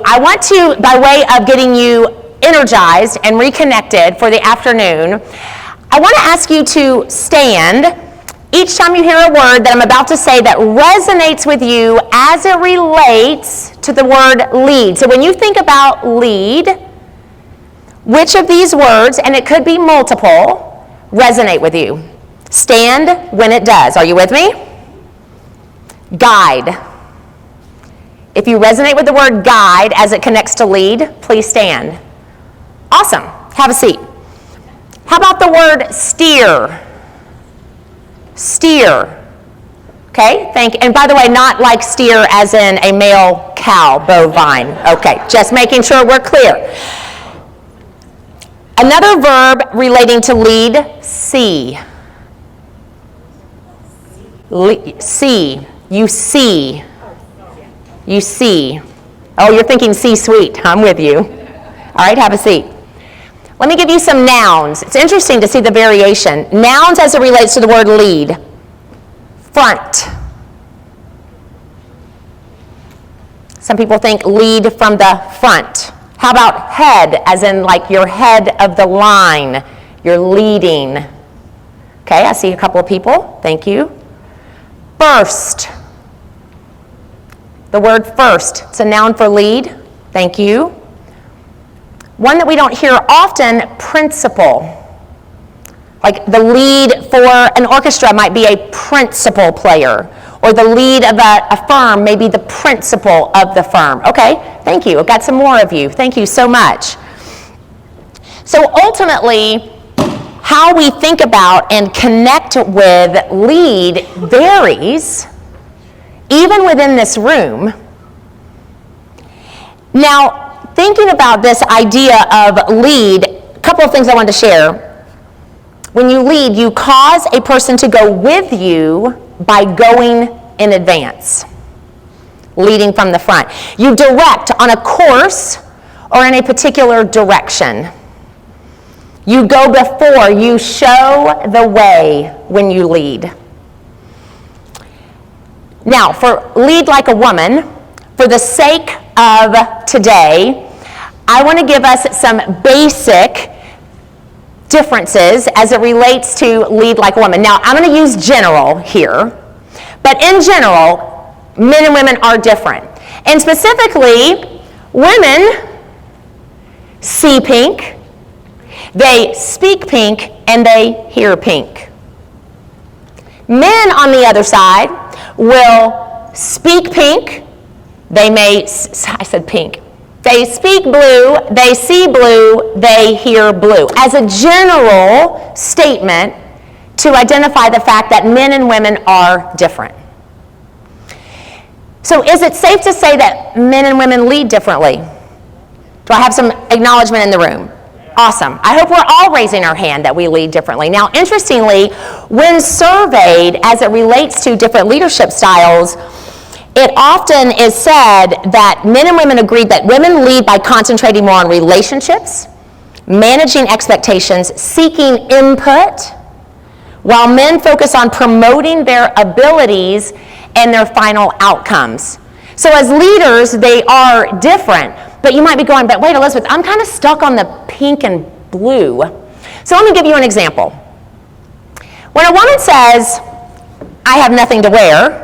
I want to, by way of getting you energized and reconnected for the afternoon, I want to ask you to stand each time you hear a word that I'm about to say that resonates with you as it relates to the word lead. So when you think about lead, which of these words, and it could be multiple, resonate with you? Stand when it does. Are you with me? Guide. If you resonate with the word guide as it connects to lead, please stand. Awesome. Have a seat. How about the word steer? Steer. Okay, and by the way, not like steer as in a male cow, bovine. Okay, just making sure we're clear. Another verb relating to lead, see. See. You see. You see. Oh, you're thinking C-suite. I'm with you. All right, have a seat. Let me give you some nouns. It's interesting to see the variation. Nouns as it relates to the word lead. Front. Some people think lead from the front. How about head, as in like your head of the line? You're leading. Okay, I see a couple of people. Thank you. First. The word first. It's a noun for lead. Thank you. One that we don't hear often, principal. Like the lead for an orchestra might be a principal player, or the lead of a firm may be the principal of the firm. Okay, thank you. I've got some more of you. Thank you so much. So ultimately, how we think about and connect with lead varies, even within this room. Now, thinking about this idea of lead, a couple of things I wanted to share. When you lead, you cause a person to go with you by going in advance, leading from the front. You direct on a course or in a particular direction. You go before, you show the way when you lead. Now, for lead like a woman, for the sake of today, I want to give us some basic differences as it relates to lead like a woman. Now, I'm going to use general here, but in general, men and women are different. And specifically, women see pink, they speak pink, and they hear pink. Men, on the other side, will speak pink, they may, I said pink, they speak blue, they see blue, they hear blue. As a general statement to identify the fact that men and women are different. So is it safe to say that men and women lead differently? Do I have some acknowledgement in the room? Awesome. I hope we're all raising our hand that we lead differently. Now, interestingly, when surveyed as it relates to different leadership styles, it often is said that men and women agreed that women lead by concentrating more on relationships, managing expectations, seeking input, while men focus on promoting their abilities and their final outcomes. So as leaders, they are different. But you might be going, but wait, Elizabeth, I'm kind of stuck on the pink and blue. So let me give you an example. When a woman says, I have nothing to wear,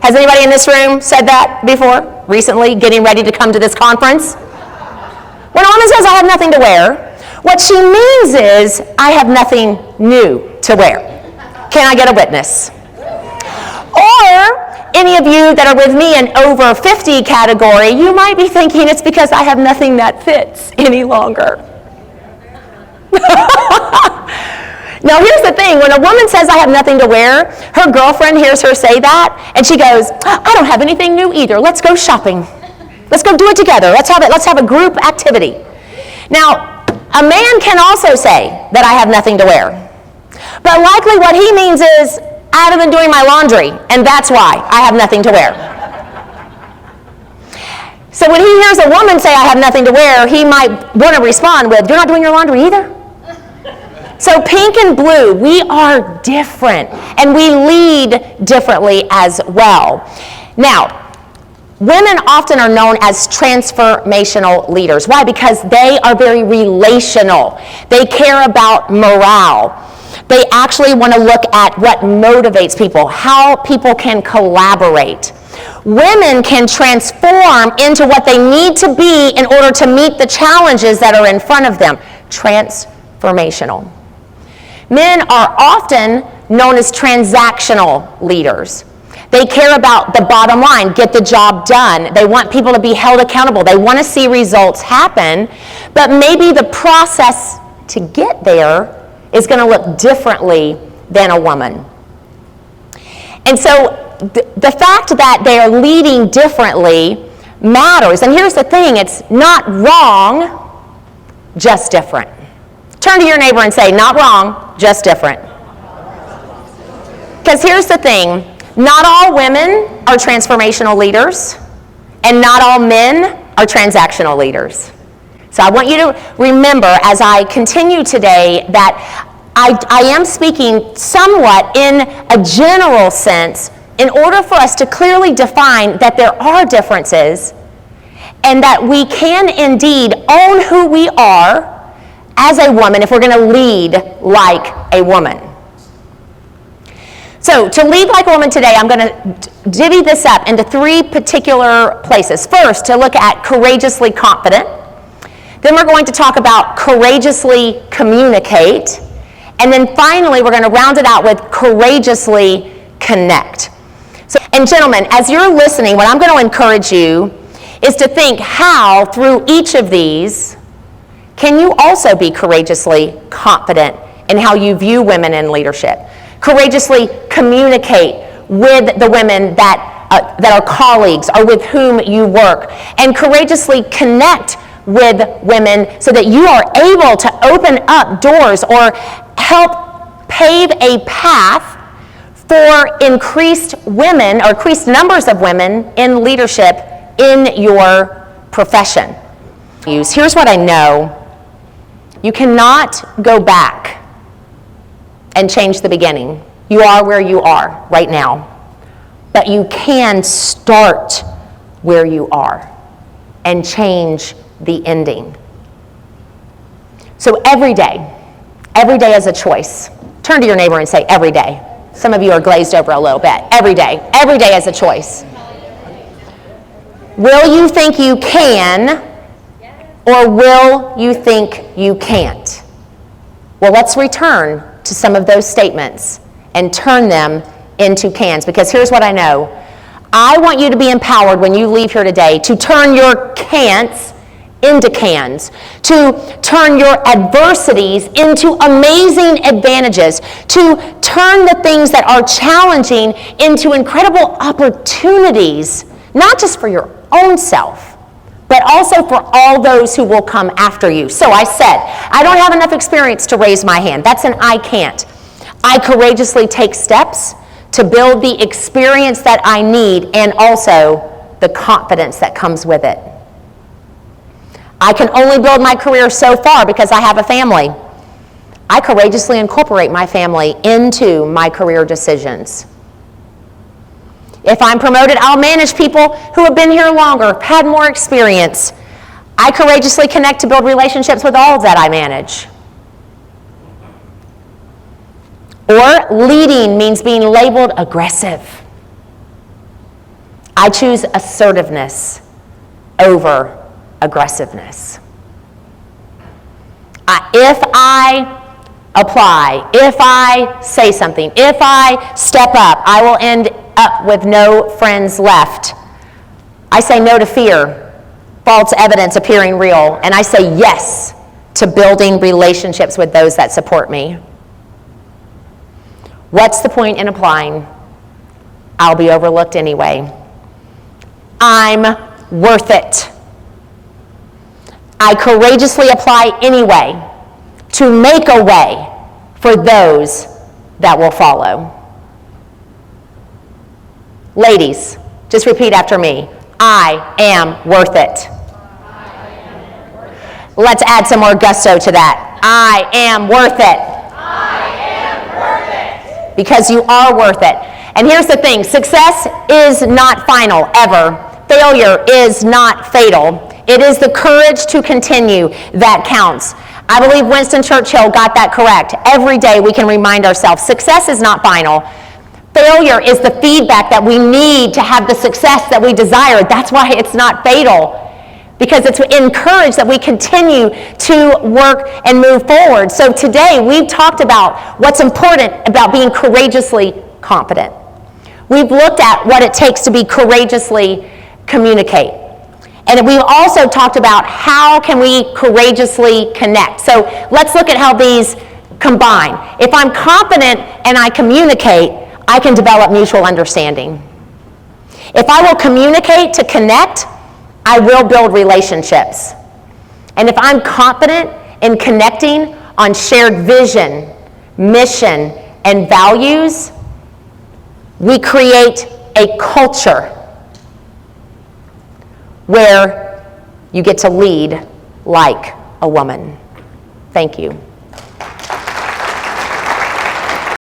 has anybody in this room said that before, recently, getting ready to come to this conference? When a woman says, I have nothing to wear, what she means is, I have nothing new to wear. Can I get a witness? Or, any of you that are with me in over 50 category, you might be thinking it's because I have nothing that fits any longer. Now here's the thing, when a woman says I have nothing to wear, her girlfriend hears her say that, and she goes, I don't have anything new either. Let's go shopping. Let's go do it together. Let's have a group activity. Now, a man can also say that I have nothing to wear. But likely what he means is, I haven't been doing my laundry, and that's why I have nothing to wear. So when he hears a woman say I have nothing to wear, he might want to respond with, you're not doing your laundry either? So pink and blue, we are different, and we lead differently as well. Now, Women often are known as transformational leaders. Why? Because they are very relational. They care about morale. They actually want to look at what motivates people, how people can collaborate. Women can transform into what they need to be in order to meet the challenges that are in front of them. Transformational. Men are often known as transactional leaders. They care about the bottom line, get the job done. They want people to be held accountable. They want to see results happen, but maybe the process to get there is going to look differently than a woman. And so the fact that they are leading differently matters. And here's the thing, it's not wrong, just different. Turn to your neighbor and say, not wrong, just different. Because here's the thing, not all women are transformational leaders, and not all men are transactional leaders. So I want you to remember as I continue today that I am speaking somewhat in a general sense in order for us to clearly define that there are differences and that we can indeed own who we are as a woman if we're going to lead like a woman. So to lead like a woman today, I'm going to divvy this up into three particular places. First, to look at courageously confident. Then we're going to talk about courageously communicate. And then finally, we're going to round it out with courageously connect. So, and gentlemen, as you're listening, what I'm going to encourage you is to think how, through each of these, can you also be courageously confident in how you view women in leadership? Courageously communicate with the women that are colleagues or with whom you work, and courageously connect with women so that you are able to open up doors or help pave a path for increased women or increased numbers of women in leadership in your profession. Here's what I know. You cannot go back and change the beginning. You are where you are right now. But you can start where you are and change the ending. So every day is a choice. Turn to your neighbor and say, every day. Some of you are glazed over a little bit. Every day is a choice. Will you think you can, or will you think you can't? Well, let's return to some of those statements and turn them into cans, because here's what I know. I want you to be empowered when you leave here today to turn your can'ts into cans, to turn your adversities into amazing advantages, to turn the things that are challenging into incredible opportunities, not just for your own self, but also for all those who will come after you. So I said, I don't have enough experience to raise my hand. That's an I can't. I courageously take steps to build the experience that I need and also the confidence that comes with it. I can only build my career so far because I have a family. I courageously incorporate my family into my career decisions. If I'm promoted, I'll manage people who have been here longer, had more experience. I courageously connect to build relationships with all that I manage. Or leading means being labeled aggressive. I choose assertiveness over aggressiveness. If I apply, if I say something, if I step up, I will end up with no friends left. I say no to fear, false evidence appearing real, and I say yes to building relationships with those that support me. What's the point in applying? I'll be overlooked anyway. I'm worth it. I courageously apply anyway to make a way for those that will follow. Ladies, just repeat after me. I am worth it. Let's add some more gusto to that. I am worth it. I am worth it. Because you are worth it. And here's the thing, success is not final, ever, failure is not fatal. It is the courage to continue that counts. I believe Winston Churchill got that correct. Every day we can remind ourselves, success is not final. Failure is the feedback that we need to have the success that we desire. That's why it's not fatal, because it's encouraged that we continue to work and move forward. So today we've talked about what's important about being courageously competent. We've looked at what it takes to be courageously communicate. And we've also talked about how can we courageously connect. So let's look at how these combine. If I'm confident and I communicate, I can develop mutual understanding. If I will communicate to connect, I will build relationships. And if I'm confident in connecting on shared vision, mission, and values, we create a culture where you get to lead like a woman. Thank you.